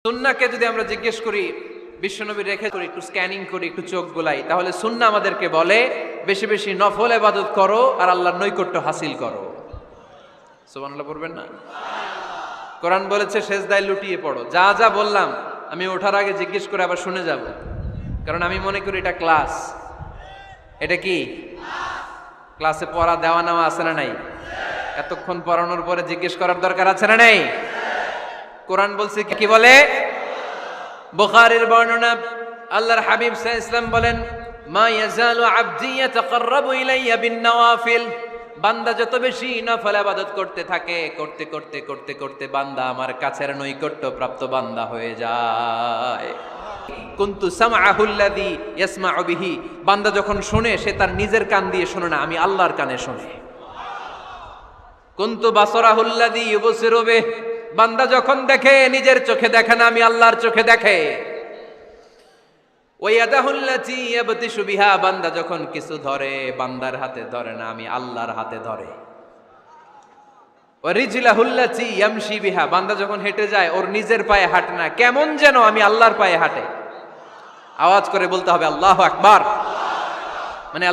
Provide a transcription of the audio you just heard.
সুন্নাহকে যদি আমরা জিজ্ঞেস করি, বিশ্বনবীর রেখে করি, একটু স্ক্যানিং করি, একটু চোখ গোলাই, তাহলে সুন্নাহ আমাদেরকে বলে বেশি বেশি নফল ইবাদত করো আর আল্লাহর নৈকট্য হাসিল করো। সুবহানাল্লাহ পড়বেন না? কোরআন বলেছে সেজদায় লুটিয়ে পড়ো। যা যা বললাম আমি ওঠার আগে জিজ্ঞেস করে আবার শুনে যাব, কারণ আমি মনে করি এটা ক্লাস। এটা কি ক্লাসে পড়া দেওয়া নেওয়া আছে না নাই? এতক্ষণ পড়ানোর পরে জিজ্ঞেস করার দরকার আছে না নাই? কোরআন বলছে কি বলে? বুখারীর বর্ণনা, আল্লাহর হাবিব সাল্লাল্লাহু আলাইহি ওয়াসাল্লাম বলেন, মা ইয়াজালু আবদি ইয়াতাকাররাবু ইলাইয়া বিন নওয়াফিল। বান্দা যত বেশি নফল ইবাদত করতে থাকে, করতে করতে করতে করতে বান্দা আমার কাছের নৈকট্য প্রাপ্ত বান্দা হয়ে যায়। কুনতু সামআহুল্লাযী ইয়াসমাউ বিহি। বান্দা যখন শুনে সে তার নিজের কান দিয়ে শুনে না, আমি আল্লাহর কানে শুনে। কুনতু বাসারাহুল্লাযী ইউবসিরু বিহি। বান্দা যখন দেখে নিজের চোখে দেখে না, আমি আল্লাহর চোখে দেখে। ওয়ায়াদাহুল্লাতী ইয়াবতিশু বিহা। বান্দা যখন কিছু ধরে বান্দার হাতে ধরে না, আমি আল্লাহর হাতে ধরে। ওয়ারিজলাহুল্লাতী ইয়ামশি বিহা। বান্দা যখন হেঁটে যায় ওর নিজের পায়ে হাঁটে না, কেমন যেন আমি আল্লাহর পায়ে হাঁটে। আওয়াজ করে বলতে হবে আল্লাহু আকবার। মানে আল্লাহ